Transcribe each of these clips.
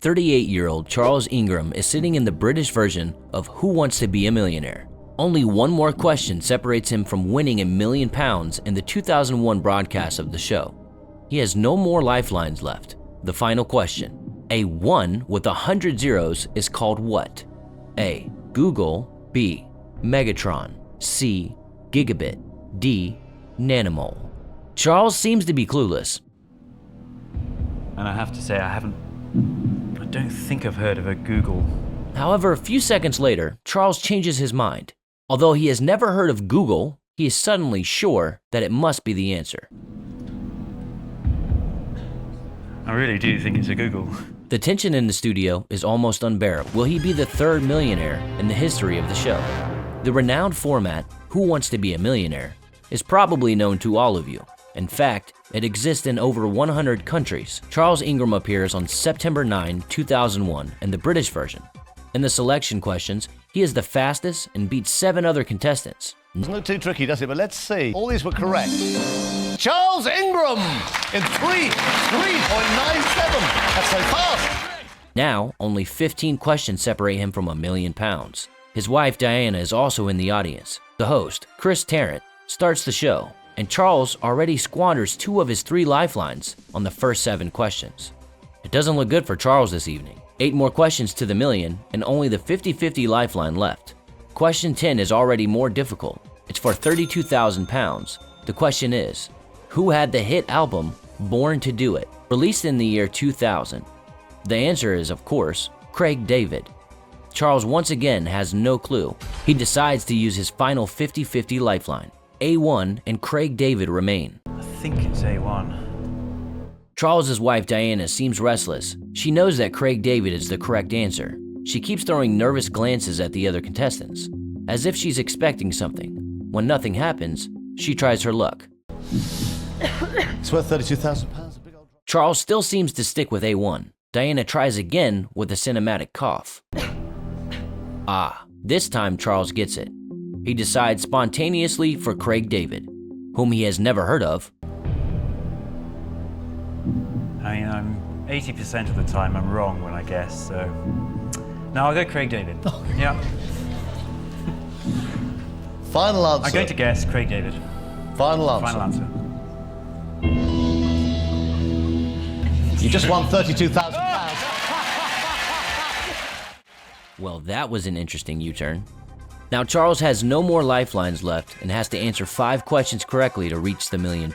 38-year-old Charles Ingram is sitting in the British version of Who Wants to Be a Millionaire? Only one more question separates him from winning £1 million in the 2001 broadcast of the show. He has no more lifelines left. The final question. A 1 with 100 zeros is called what? A. Google. B. Megatron. C. Gigabit. D. Nanomole. Charles seems to be clueless. And I have to say, I don't think I've heard of a Google. However, a few seconds later, Charles changes his mind. Although he has never heard of Google, he is suddenly sure that it must be the answer. I really do think it's a Google. The tension in the studio is almost unbearable. Will he be the third millionaire in the history of the show? The renowned format, Who Wants to Be a Millionaire, is probably known to all of you. In fact, it exists in over 100 countries. Charles Ingram appears on September 9, 2001 in the British version. In the selection questions, he is the fastest and beats 7 other contestants. Doesn't look too tricky, does it? But let's see. All these were correct. Charles Ingram in 3.97. That's so fast. Now, only 15 questions separate him from £1 million. His wife Diana is also in the audience. The host, Chris Tarrant, starts the show, and Charles already squanders 2 of his 3 lifelines on the first 7 questions. It doesn't look good for Charles this evening. 8 more questions to the million, and only the 50-50 lifeline left. Question 10 is already more difficult. It's for £32,000. The question is, who had the hit album Born to Do It, released in the year 2000? The answer is, of course, Craig David. Charles once again has no clue. He decides to use his final 50-50 lifeline. A1 and Craig David remain. I think it's A1. Charles's wife Diana seems restless. She knows that Craig David is the correct answer. She keeps throwing nervous glances at the other contestants, as if she's expecting something. When nothing happens, she tries her luck. It's worth £32,000. Charles still seems to stick with A1. Diana tries again with a cinematic cough. This time Charles gets it. He decides spontaneously for Craig David, whom he has never heard of. I mean, I'm 80% of the time I'm wrong when I guess, so... No, I'll go Craig David. Yeah. Final answer. I'm going to guess Craig David. Final answer. Final answer. You just won £32,000. Well, that was an interesting U-turn. Now Charles has no more lifelines left and has to answer 5 questions correctly to reach the £1 million.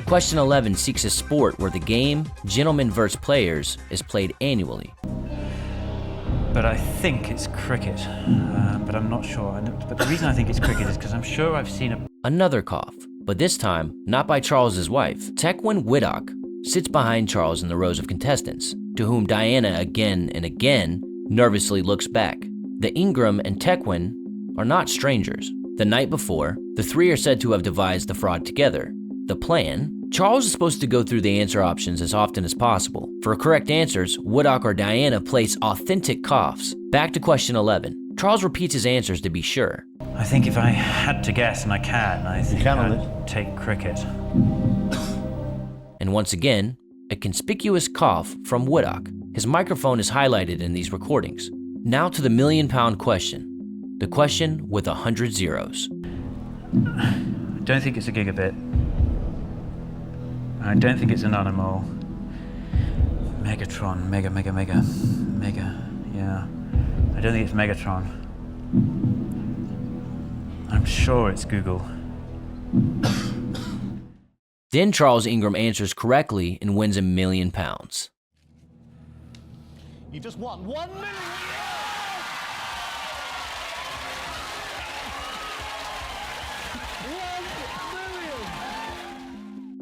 Question 11 seeks a sport where the game, Gentlemen vs. Players, is played annually. But I think it's cricket, but I'm not sure. But the reason I think it's cricket is because I'm sure I've seen Another cough, but this time not by Charles's wife. Tekwin Widdock sits behind Charles in the rows of contestants, to whom Diana again and again nervously looks back. The Ingram and Tekwin are not strangers. The night before, the 3 are said to have devised the fraud together. The plan? Charles is supposed to go through the answer options as often as possible. For correct answers, Widdock or Diana place authentic coughs. Back to question 11. Charles repeats his answers to be sure. I think if I had to guess, and I can, I think I'd take cricket. And once again, a conspicuous cough from Widdock. His microphone is highlighted in these recordings. Now to the £1 million question. The question with 100 zeros. I don't think it's a gigabit. I don't think it's an nanomole. Megatron, mega, yeah. I don't think it's Megatron. I'm sure it's Google. Then Charles Ingram answers correctly and wins £1 million. You just won £1 million.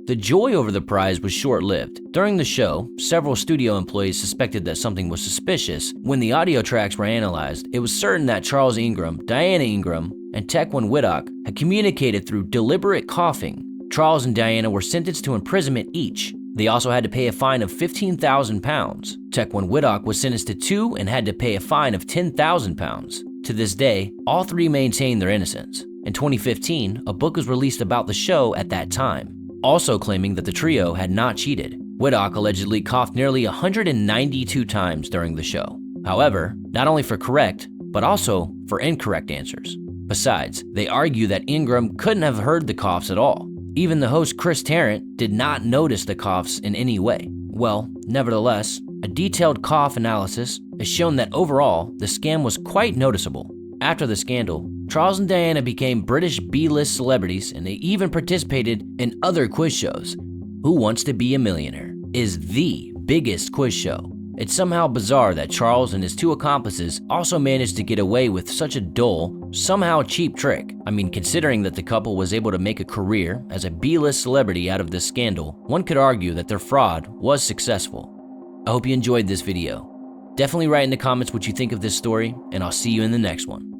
The joy over the prize was short-lived. During the show, several studio employees suspected that something was suspicious. When the audio tracks were analyzed, it was certain that Charles Ingram, Diana Ingram, and Tekwin Widdock had communicated through deliberate coughing. Charles and Diana were sentenced to imprisonment each. They also had to pay a fine of £15,000. Tekwin Widdock was sentenced to 2 and had to pay a fine of £10,000. To this day, all 3 maintain their innocence. In 2015, a book was released about the show at that time, also claiming that the trio had not cheated. Widdock allegedly coughed nearly 192 times during the show. However, not only for correct, but also for incorrect answers. Besides, they argue that Ingram couldn't have heard the coughs at all. Even the host Chris Tarrant did not notice the coughs in any way. Well, nevertheless, a detailed cough analysis has shown that overall, the scam was quite noticeable. After the scandal, Charles and Diana became British B-list celebrities, and they even participated in other quiz shows. Who Wants to Be a Millionaire is the biggest quiz show. It's somehow bizarre that Charles and his two accomplices also managed to get away with such a dull, somehow cheap trick. I mean, considering that the couple was able to make a career as a B-list celebrity out of this scandal, one could argue that their fraud was successful. I hope you enjoyed this video. Definitely write in the comments what you think of this story, and I'll see you in the next one.